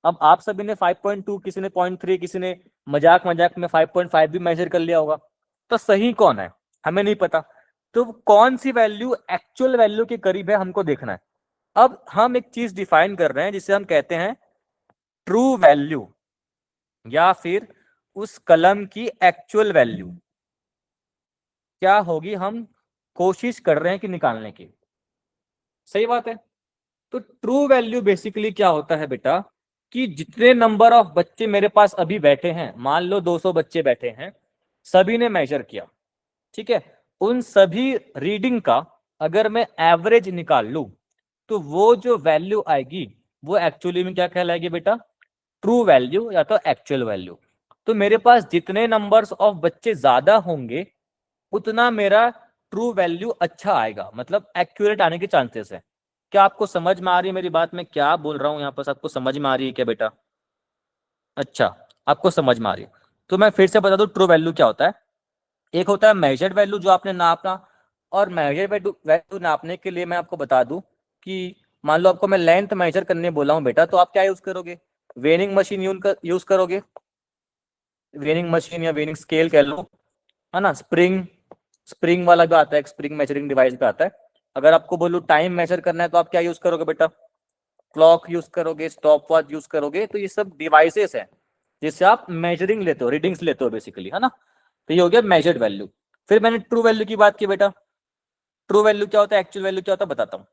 Speaker 1: अब आप सभी ने 5.2, किसी ने 0.3, किसी ने मजाक मजाक में 5.5 भी मेजर कर लिया होगा। तो सही कौन है हमें नहीं पता। तो कौन सी वैल्यू एक्चुअल वैल्यू के करीब है हमको देखना है। अब हम एक चीज डिफाइन कर रहे हैं जिसे हम कहते हैं ट्रू वैल्यू, या फिर उस कलम की एक्चुअल वैल्यू क्या होगी, हम कोशिश कर रहे हैं कि निकालने की। सही बात है। तो ट्रू वैल्यू बेसिकली क्या होता है बेटा कि जितने नंबर ऑफ बच्चे मेरे पास अभी बैठे हैं, मान लो 200 बच्चे बैठे हैं, सभी ने मेजर किया, ठीक है। उन सभी रीडिंग का अगर मैं एवरेज निकाल लूं तो वो जो वैल्यू आएगी वो एक्चुअली में क्या कहलाएगी बेटा? ट्रू वैल्यू या तो एक्चुअल वैल्यू। तो मेरे पास जितने नंबर्स ऑफ बच्चे ज्यादा होंगे उतना मेरा ट्रू वैल्यू अच्छा आएगा, मतलब एक्यूरेट आने के चांसेस है। क्या आपको समझ में आ रही है मेरी बात? मैं क्या बोल रहा हूँ यहाँ पर, आपको समझ में आ रही है क्या बेटा? अच्छा, आपको समझ में आ रही है। तो मैं फिर से बता दूं ट्रू वैल्यू क्या होता है। एक होता है मेजर्ड वैल्यू जो आपने नापना, और मेजर्ड वैल्यू वैल्यू नापने के लिए मैं आपको बता दूं कि मान लो आपको मैं लेंथ मेजर करने बोला हूं बेटा, तो आप क्या यूज करोगे? वेनिंग मशीन यूज करोगे, वेनिंग मशीन या वेनिंग स्केल कह लो, है ना। स्प्रिंग स्प्रिंग वाला भी आता है, एक स्प्रिंग मेजरिंग डिवाइस भी आता है। अगर आपको बोलूं टाइम मेजर करना है तो आप क्या यूज करोगे बेटा? क्लॉक यूज करोगे, स्टॉप वॉच यूज करोगे। तो ये सब डिवाइसेस हैं जिससे आप मेजरिंग लेते हो, रीडिंग्स लेते हो बेसिकली, है ना। तो ये हो गया मेजर्ड वैल्यू। फिर मैंने ट्रू वैल्यू की बात की बेटा। ट्रू वैल्यू क्या होता है, एक्चुअल वैल्यू क्या होता है बताता हूँ।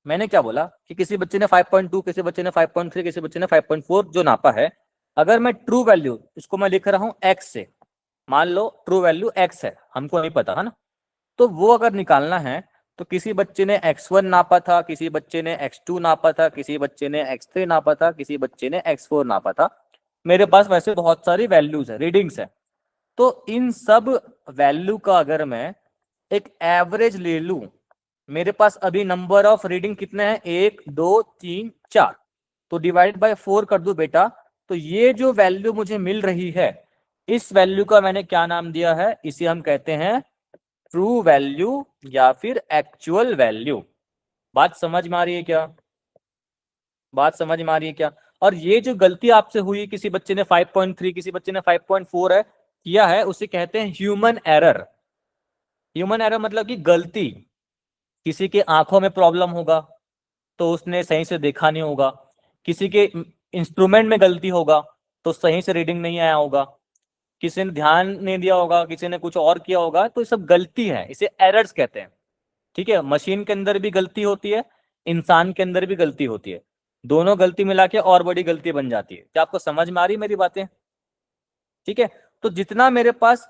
Speaker 1: मैंने क्या बोला कि किसी बच्चे ने 5.2, किसी बच्चे ने 5.3, किसी बच्चे ने 5.4 जो नापा है, अगर मैं ट्रू वैल्यू इसको मैं लिख रहा हूँ एक्स से, मान लो ट्रू वैल्यू एक्स है, हमको नहीं पता, है ना। तो वो अगर निकालना है तो किसी बच्चे ने x1 नापा था, किसी बच्चे ने x2 नापा था, किसी बच्चे ने x3 नापा था, किसी बच्चे ने x4 नापा था। मेरे पास वैसे बहुत सारी वैल्यूज है, रीडिंग्स है। तो इन सब वैल्यू का अगर मैं एक एवरेज ले लूं, मेरे पास अभी नंबर ऑफ रीडिंग कितने हैं, 1 2 3 4, तो डिवाइड बाय 4 कर दो बेटा। तो ये जो वैल्यू मुझे मिल रही है, इस वैल्यू का मैंने क्या नाम दिया है, इसे हम कहते हैं ट्रू वैल्यू या फिर एक्चुअल वैल्यू। बात समझ में आ रही है क्या? बात समझ में आ रही है क्या? और ये जो गलती आपसे हुई, किसी बच्चे ने 5.3, किसी बच्चे ने 5.4 है किया है, उसे कहते हैं ह्यूमन एरर। ह्यूमन एरर मतलब कि गलती, किसी के आंखों में प्रॉब्लम होगा तो उसने सही से देखा नहीं होगा, किसी के इंस्ट्रूमेंट में गलती होगा तो सही से रीडिंग नहीं आया होगा, किसी ने ध्यान नहीं दिया होगा, किसी ने कुछ और किया होगा, तो ये सब गलती है, इसे एरर्स कहते हैं। ठीक है, मशीन के अंदर भी गलती होती है, इंसान के अंदर भी गलती होती है, दोनों गलती मिला के और बड़ी गलती बन जाती है। क्या आपको समझ में आ रही है मेरी बातें? ठीक है, तो जितना मेरे पास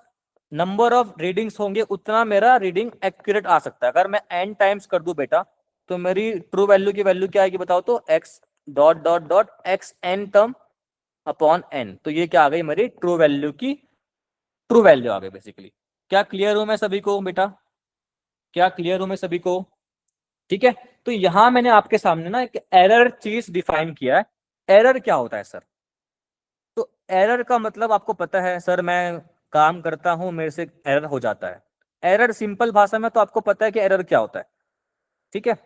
Speaker 1: नंबर ऑफ रीडिंग्स होंगे उतना मेरा रीडिंग एक्यूरेट आ सकता है। अगर मैं एन टाइम्स कर दूं बेटा, तो मेरी ट्रू वैल्यू की वैल्यू क्या आएगी बताओ तो, x dot dot dot x n term upon n. तो ये क्या आ गई मेरी ट्रू वैल्यू की ट्रू वैल्यू आ गई बेसिकली। क्या क्लियर हूं मैं सभी को बेटा? क्या क्लियर हूं मैं सभी को? ठीक है, तो यहां मैंने आपके सामने ना एक एरर चीज डिफाइन किया है। एरर क्या होता है सर? तो एरर का मतलब आपको पता है सर, मैं काम करता हूं मेरे से एरर हो जाता है। एरर सिंपल भाषा में तो आपको पता है कि एरर क्या होता है। ठीक है,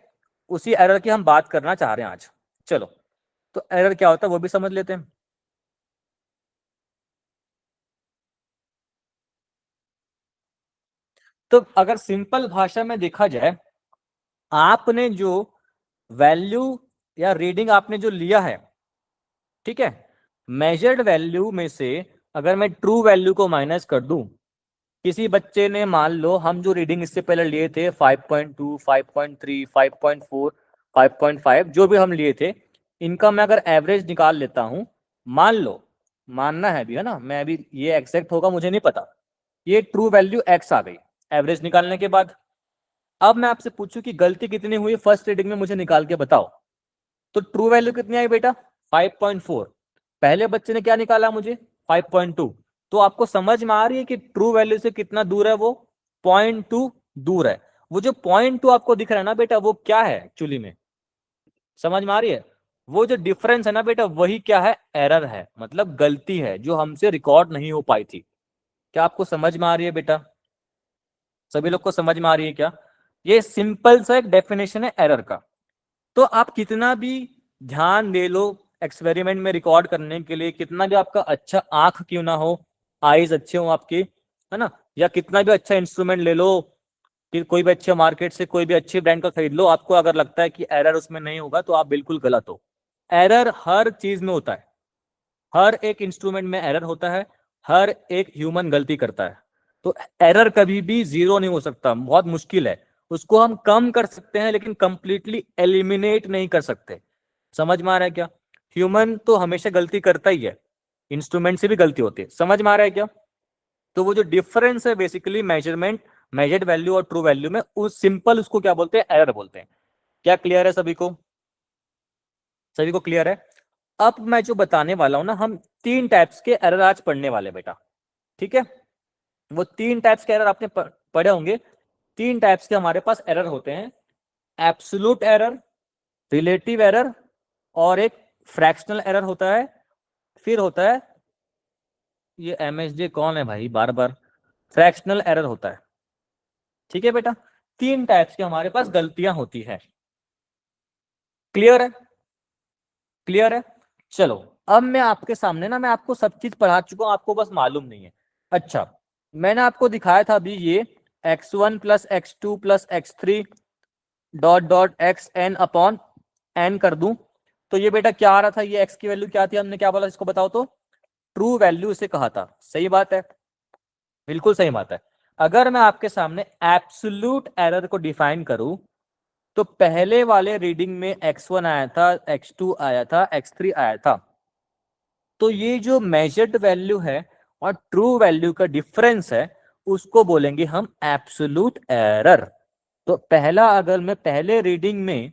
Speaker 1: उसी एरर की हम बात करना चाह रहे हैं आज। चलो, तो एरर क्या होता है वो भी समझ लेते हैं। तो अगर सिंपल भाषा में देखा जाए, आपने जो वैल्यू या रीडिंग आपने जो लिया है, ठीक है, मेजर्ड वैल्यू में से अगर मैं ट्रू वैल्यू को माइनस कर दूं, किसी बच्चे ने मान लो हम जो रीडिंग इससे पहले लिए थे 5.2, 5.3, 5.4, 5.5 जो भी हम लिए थे, इनका मैं अगर एवरेज निकाल लेता हूं, मान लो, मानना है भी, है ना, मैं अभी ये एग्जैक्ट होगा मुझे नहीं पता, ये ट्रू वैल्यू एक्स आ गई एवरेज निकालने के बाद। अब मैं आपसे पूछूं कि गलती कितनी हुई फर्स्ट रीडिंग में, मुझे निकाल के बताओ। तो ट्रू वैल्यू कितनी आई बेटा? 5.4। पहले बच्चे ने क्या निकाला मुझे? 5.2। तो आपको समझ में आ रही है कि ट्रू वैल्यू से कितना दूर है वो? 0.2 दूर है। वो जो 0.2 आपको दिख रहा है ना बेटा, वो क्या है एक्चुअली में? समझ में आ रही है? वो जो डिफरेंस है ना बेटा, वही क्या है? एरर है, मतलब गलती है जो हमसे रिकॉर्ड नहीं हो पाई थी। क्या आपको समझ में आ रही है बेटा? सभी लोग को समझ में आ रही है क्या? ये सिंपल सा एक डेफिनेशन है एरर का। तो आप कितना भी ध्यान दे लो एक्सपेरिमेंट में रिकॉर्ड करने के लिए, कितना भी आपका अच्छा आंख क्यों ना हो, आईज अच्छे हो आपके, है ना, या कितना भी अच्छा इंस्ट्रूमेंट ले लो, कि कोई भी अच्छे मार्केट से कोई भी अच्छी ब्रांड का खरीद लो, आपको अगर लगता है कि एरर उसमें नहीं होगा तो आप बिल्कुल गलत हो। एरर हर चीज में होता है, हर एक इंस्ट्रूमेंट में एरर होता है, हर एक ह्यूमन गलती करता है। तो एरर कभी भी जीरो नहीं हो सकता, बहुत मुश्किल है। उसको हम कम कर सकते हैं लेकिन कंप्लीटली एलिमिनेट नहीं कर सकते। समझ में आ रहा है क्या? ह्यूमन तो हमेशा गलती करता ही है, इंस्ट्रूमेंट से भी गलती होती है। समझ में आ रहा है क्या? तो वो जो डिफरेंस है बेसिकली मेजरमेंट, मेजर्ड वैल्यू और ट्रू वैल्यू में, उस सिंपल उसको क्या बोलते हैं? एरर बोलते हैं। क्या क्लियर है सभी को? सभी को क्लियर है? अब मैं जो बताने वाला हूं ना, हम 3 टाइप्स के एरर आज पढ़ने वाले बेटा। ठीक है, वो 3 टाइप्स के एरर आपने पढ़े होंगे। 3 टाइप्स के हमारे पास एरर होते हैं। एब्सोल्यूट एरर, रिलेटिव एरर और एक फ्रैक्शनल एरर होता है, फिर होता है ये एमएसजे कौन है भाई, बार बार फ्रैक्शनल एरर होता है। ठीक है बेटा, तीन टाइप्स की हमारे पास गलतियां होती है। क्लियर है? क्लियर है? चलो, अब मैं आपके सामने ना, मैं आपको सब चीज पढ़ा चुका हूं, आपको बस मालूम नहीं है। अच्छा, मैंने आपको दिखाया था अभी ये x1 plus x2 plus x3 dot dot x n upon n कर दूं, तो ये बेटा क्या आ रहा था, ये x की वैल्यू क्या थी, हमने क्या बोला इसको बताओ तो, ट्रू वैल्यू इसे कहा था। सही बात है, बिल्कुल सही बात है। अगर मैं आपके सामने एब्सोल्यूट एरर को डिफाइन करूं, तो पहले वाले रीडिंग में x1 आया था, x2 आया था, x3 आया था, तो ये जो मेजर्ड वैल्यू है और ट्रू वैल्यू का डिफरेंस है, उसको बोलेंगे हम एब्सोल्यूट एरर। तो पहला, अगर मैं पहले रीडिंग में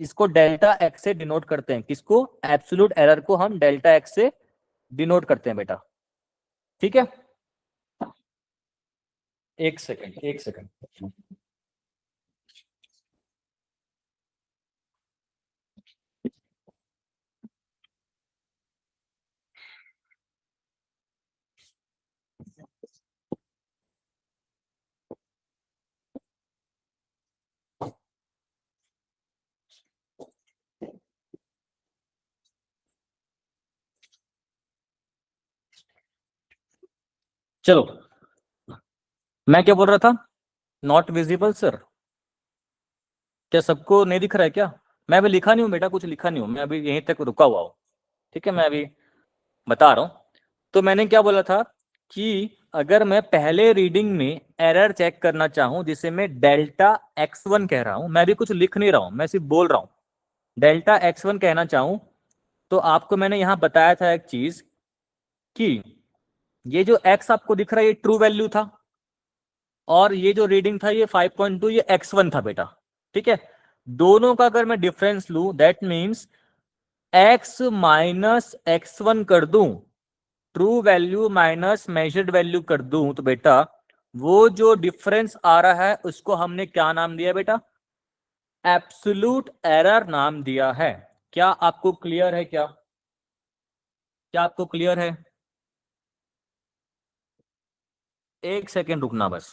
Speaker 1: इसको डेल्टा एक्स से डिनोट करते हैं, किसको, एब्सोल्यूट एरर को हम डेल्टा एक्स से डिनोट करते हैं बेटा। ठीक है, एक सेकंड एक सेकंड। चलो, मैं क्या बोल रहा था, नॉट विजिबल सर, क्या सबको नहीं दिख रहा है क्या? मैं अभी लिखा नहीं हूँ बेटा, कुछ लिखा नहीं हूँ, मैं अभी यहीं तक रुका हुआ हूँ। ठीक है, मैं अभी बता रहा हूँ। तो मैंने क्या बोला था कि अगर मैं पहले रीडिंग में एरर चेक करना चाहूं, जिसे मैं डेल्टा x1 कह रहा हूं, मैं भी कुछ लिख नहीं रहा हूं, मैं सिर्फ बोल रहा हूं, डेल्टा x1 कहना चाहूं, तो आपको मैंने यहां बताया था एक चीज कि ये जो x आपको दिख रहा है ये ट्रू वैल्यू था, और ये जो रीडिंग था ये 5.2, ये x1 था बेटा। ठीक है, दोनों का अगर मैं डिफरेंस लू, that means x minus x1 कर दूं, true value minus measured value कर दूं, तो बेटा वो जो डिफरेंस आ रहा है उसको हमने क्या नाम दिया बेटा, एब्सोल्यूट एरर नाम दिया है। क्या आपको क्लियर है? क्या आपको क्लियर है? एक सेकेंड रुकना बस।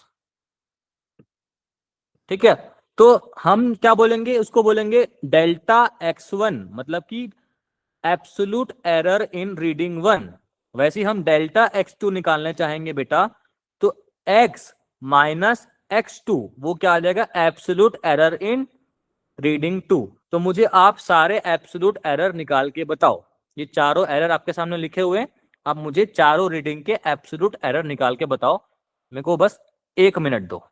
Speaker 1: ठीक है, तो हम क्या बोलेंगे, उसको बोलेंगे डेल्टा x1, मतलब कि absolute error in reading one. वैसे ही हम डेल्टा x2 निकालना चाहेंगे बेटा, तो x माइनस x2 वो क्या आ जाएगा, absolute error in reading two. तो मुझे आप सारे एब्सोल्यूट एरर निकाल के बताओ, ये चारों एरर आपके सामने लिखे हुए हैं, आप मुझे चारों रीडिंग के एब्सोल्यूट एरर निकाल के बताओ, मेरे को बस 1 मिनट दो।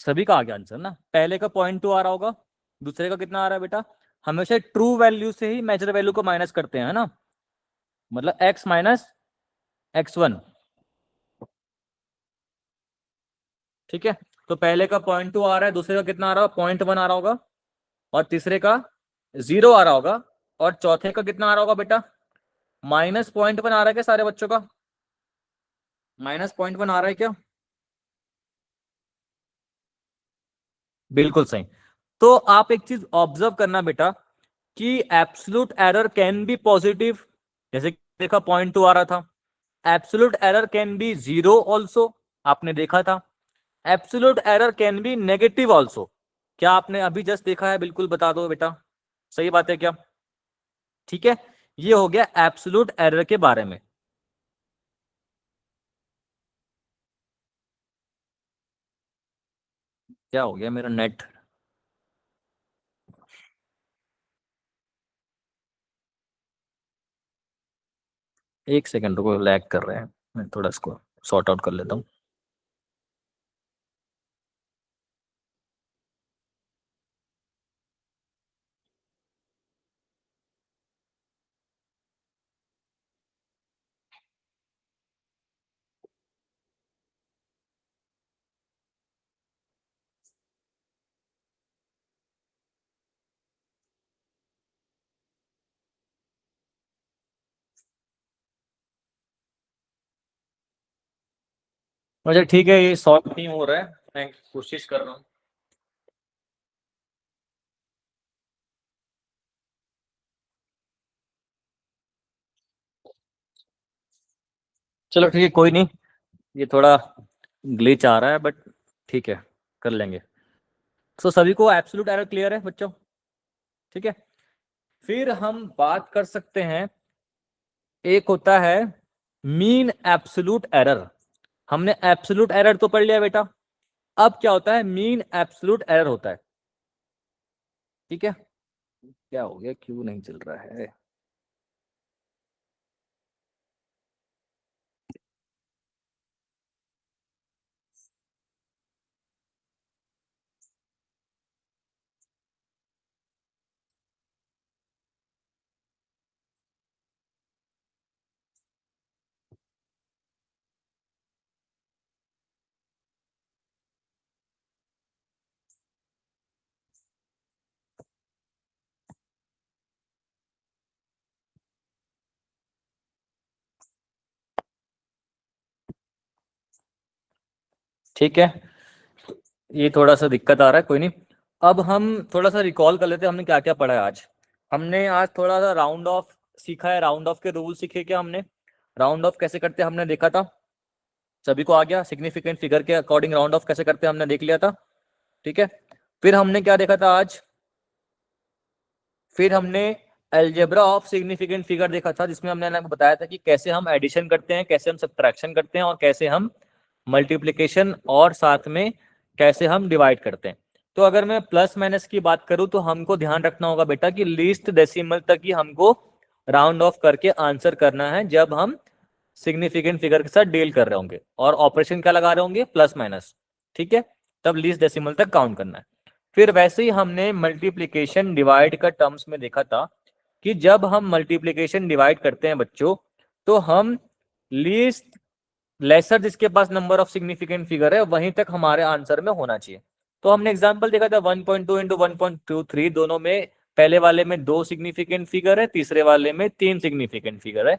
Speaker 1: सभी का आ गया आंसर ना। पहले का 0.2 आ रहा होगा, दूसरे का कितना आ रहा है बेटा? हमेशा ट्रू वैल्यू से ही मेजर वैल्यू को माइनस करते हैं ना, मतलब x माइनस x1। ठीक है, तो पहले का 0.2 आ रहा है, दूसरे का कितना आ रहा है? 0.1 आ रहा होगा, और तीसरे का 0 आ रहा होगा, और चौथे का कितना आ रहा होगा बेटा? -0.1 आ रहा है क्या सारे बच्चों का? -0.1 आ रहा है क्या? बिल्कुल सही। तो आप एक चीज ऑब्जर्व करना बेटा कि absolute error can B positive, जैसे कि देखा 0.2 आ रहा था। Absolute error can B 0 also, आपने देखा था। Absolute error can B negative also, क्या आपने अभी जस्ट देखा है? बिल्कुल बता दो बेटा, सही बात है क्या? ठीक है, ये हो गया एब्सोल्यूट एरर के बारे में। क्या हो गया मेरा नेट? एक सेकंड रुको, लैग कर रहे हैं, मैं थोड़ा इसको सॉर्ट आउट कर लेता हूँ। अच्छा ठीक है, ये सॉल्व नहीं हो रहा है, मैं कोशिश कर रहा हूँ। चलो ठीक है, कोई नहीं, ये थोड़ा ग्लिच आ रहा है, बट ठीक है, कर लेंगे। तो सभी को एब्सोल्यूट एरर क्लियर है बच्चों? ठीक है, फिर हम बात कर सकते हैं, एक होता है मीन एब्सोल्यूट एरर। हमने एब्सोल्यूट एरर तो पढ़ लिया बेटा, अब क्या होता है? मीन एब्सोल्यूट एरर होता है। ठीक है, क्या हो गया, क्यों नहीं चल रहा है? ठीक है, ये थोड़ा सा दिक्कत आ रहा है, कोई नहीं। अब हम थोड़ा सा रिकॉल कर लेते हैं, हमने क्या क्या पढ़ा है आज। हमने आज थोड़ा सा राउंड ऑफ सीखा है, राउंड ऑफ के रूल सीखे क्या हमने? राउंड ऑफ कैसे करते हैं हमने देखा था, सभी को आ गया? सिग्निफिकेंट फिगर के अकॉर्डिंग राउंड ऑफ कैसे करते हैं हमने देख लिया था। ठीक है, फिर हमने क्या देखा था आज? फिर हमने अलजेब्रा ऑफ सिग्निफिकेंट फिगर देखा था, जिसमें हमने आपको बताया था कि कैसे हम एडिशन करते हैं, कैसे हम सब्ट्रैक्शन करते हैं, और कैसे हम मल्टीप्लिकेशन, और साथ में कैसे हम डिवाइड करते हैं। तो अगर मैं प्लस माइनस की बात करूं तो हमको ध्यान रखना होगा बेटा कि लीस्ट डेसिमल तक ही हमको राउंड ऑफ करके आंसर करना है, जब हम सिग्निफिकेंट फिगर के साथ डील कर रहे होंगे और ऑपरेशन क्या लगा रहे होंगे? Plus minus. ठीक है, तब लीस्ट डेसिमल तक काउंट करना है। फिर वैसे ही हमने मल्टीप्लिकेशन डिवाइड का टर्म्स में देखा था कि जब हम मल्टीप्लिकेशन डिवाइड करते हैं बच्चों, तो हम लीस्ट लेसर जिसके पास नंबर ऑफ सिग्निफिकेंट फिगर है वहीं तक हमारे आंसर में होना चाहिए। तो हमने एग्जांपल देखा था 1.2 इंटू 1.23, दोनों में पहले वाले में 2 सिग्निफिकेंट फिगर है, तीसरे वाले में 3 सिग्निफिकेंट फिगर है।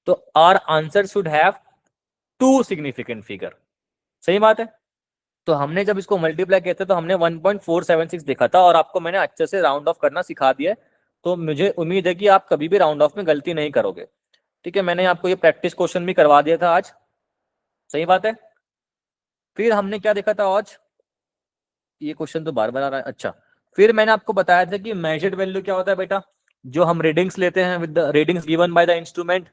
Speaker 1: तो our answer should have 2 significant figure. सही बात है। तो हमने जब इसको मल्टीप्लाई किया था तो हमने 1.476 देखा था, और आपको मैंने अच्छे से राउंड ऑफ करना सिखा दिया है। तो मुझे उम्मीद है कि आप कभी भी राउंड ऑफ में गलती नहीं करोगे। ठीक है, मैंने आपको ये प्रैक्टिस क्वेश्चन भी करवा दिया था आज। सही बात है। फिर हमने क्या देखा था आज? ये क्वेश्चन तो बार बार आ रहा है। अच्छा, फिर मैंने आपको बताया था कि मेजर्ड वैल्यू क्या होता है बेटा? जो हम रीडिंग्स लेते हैं with the readings given by the instrument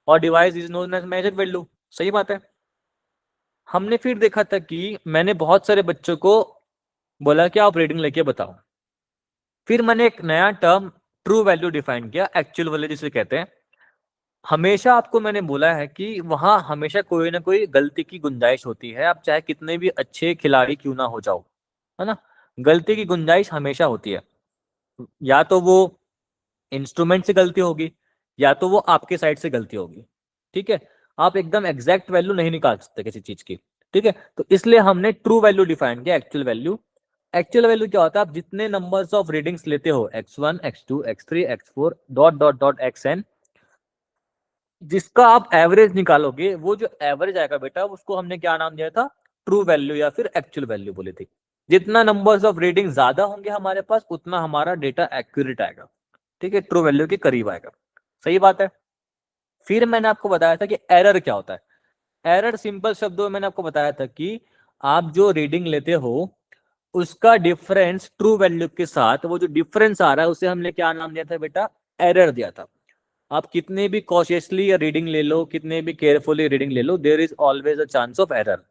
Speaker 1: और device is known as measured value. सही बात है। हमने फिर देखा था कि मैंने बहुत सारे बच्चों को बोला कि आप रीडिंग लेके बताओ। फिर मैंने एक नया टर्म ट्रू वैल्यू डिफाइन किया, एक्चुअल वैल्यू जिसे कहते हैं। हमेशा आपको मैंने बोला है कि वहां हमेशा कोई ना कोई गलती की गुंजाइश होती है, आप चाहे कितने भी अच्छे खिलाड़ी क्यों ना हो जाओ। है ना। गलती की गुंजाइश हमेशा होती है, या तो वो इंस्ट्रूमेंट से गलती होगी या तो वो आपके साइड से गलती होगी। ठीक है, आप एकदम एग्जैक्ट वैल्यू नहीं निकाल सकते किसी चीज की। ठीक है, तो इसलिए हमने ट्रू वैल्यू डिफाइन किया, एक्चुअल वैल्यू। एक्चुअल वैल्यू क्या होता है, आप जितने नंबर्स ऑफ रीडिंग्स लेते हो x1 x2 x3 x4 dot dot dot xn, जिसका आप एवरेज निकालोगे, वो जो एवरेज आएगा बेटा उसको हमने क्या नाम दिया था, ट्रू वैल्यू या फिर एक्चुअल वैल्यू बोली थी। जितना नंबर्स ऑफ रीडिंग ज्यादा होंगे हमारे पास उतना हमारा डेटा एक्यूरेट आएगा। ठीक है, ट्रू वैल्यू के करीब आएगा। सही बात है। फिर मैंने आपको बताया था कि एरर क्या होता है। एरर सिंपल शब्दों में मैंने आपको बताया था कि आप जो रीडिंग लेते हो उसका डिफरेंस ट्रू वैल्यू के साथ, वो जो डिफरेंस आ रहा है उसे हमने क्या नाम दिया था बेटा, एरर दिया था। आप कितने भी कॉशियसली रीडिंग ले लो, कितने भी केयरफुली रीडिंग ले लो, there is always a chance of error.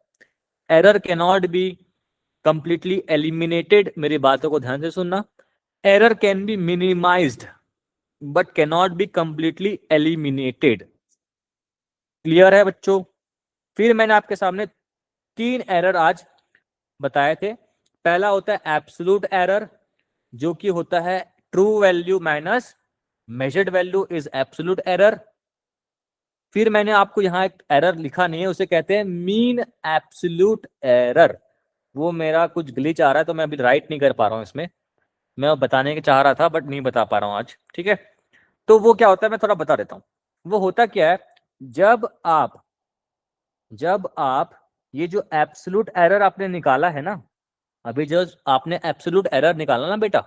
Speaker 1: Error can not be completely eliminated, मेरी बातों को ध्यान से सुनना। Error can be minimised but can not be completely eliminated. Clear है बच्चों। फिर मैंने आपके सामने 3 एरर आज बताए थे। पहला होता है एब्सोल्यूट एरर, जो कि होता है true value minus measured value is absolute error. फिर मैंने आपको यहाँ एक एरर लिखा नहीं है, उसे कहते हैं मीन एब्सोल्यूट एरर। वो मेरा कुछ ग्लिच आ रहा है तो मैं अभी राइट नहीं कर पा रहा हूँ इसमें। मैं बताने के चाह रहा था बट नहीं बता पा रहा हूँ आज। ठीक है, तो वो क्या होता है मैं थोड़ा बता देता हूँ। वो होता क्या है, जब आप ये जो एब्सोल्यूट एरर आपने निकाला है ना, अभी जो आपने एब्सोल्यूट एरर निकाला ना बेटा,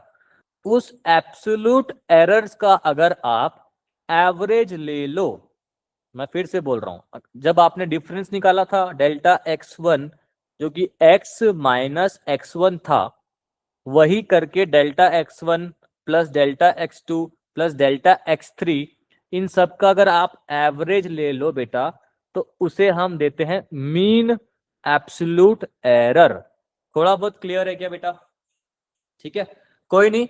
Speaker 1: उस एब्सोल्यूट एरर्स का अगर आप एवरेज ले लो, मैं फिर से बोल रहा हूं, जब आपने डिफरेंस निकाला था डेल्टा x1 जो कि x माइनस x1 था, वही करके delta x1 plus delta x2 plus delta x3, इन सब का अगर आप एवरेज ले लो बेटा तो उसे हम देते हैं मीन एब्सोल्यूट एरर। थोड़ा बहुत क्लियर है क्या बेटा? ठीक है, कोई नहीं,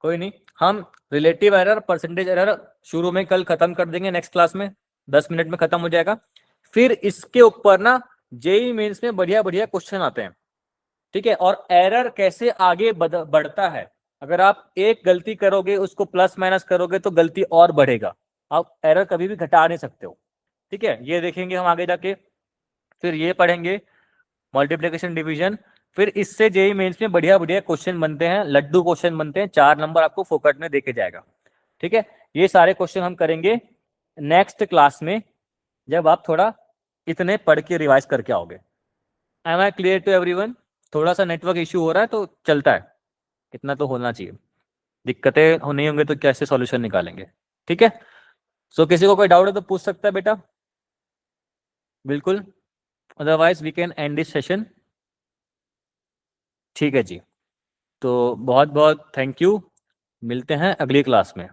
Speaker 1: कोई नहीं, हम रिलेटिव एरर परसेंटेज एरर शुरू में कल खत्म कर देंगे, नेक्स्ट क्लास में 10 मिनट में खत्म हो जाएगा। फिर इसके ऊपर ना जेई मेंस में बढ़िया बढ़िया क्वेश्चन आते हैं। ठीक है, और एरर कैसे आगे बढ़ता है, अगर आप एक गलती करोगे उसको प्लस माइनस करोगे तो गलती और बढ़ेगा, आप एरर कभी भी घटा नहीं सकते हो। ठीक है, ये देखेंगे हम आगे जाके। फिर ये पढ़ेंगे मल्टीप्लिकेशन डिवीजन। फिर इससे जेई मेंस में बढ़िया बढ़िया क्वेश्चन बनते हैं, लड्डू क्वेश्चन बनते हैं, 4 नंबर आपको फोकट में देके जाएगा। ठीक है, ये सारे क्वेश्चन हम करेंगे नेक्स्ट क्लास में, जब आप थोड़ा इतने पढ़ के रिवाइज करके आओगे। Am I clear to everyone? थोड़ा सा नेटवर्क इश्यू हो रहा है तो चलता है, इतना तो होना चाहिए। दिक्कतें नहीं होंगे तो कैसे सॉल्यूशन निकालेंगे? ठीक है, सो किसी को कोई डाउट है तो पूछ सकता है बेटा, बिल्कुल, otherwise we can end this session. ठीक है जी, तो बहुत बहुत थैंक यू, मिलते हैं अगली क्लास में।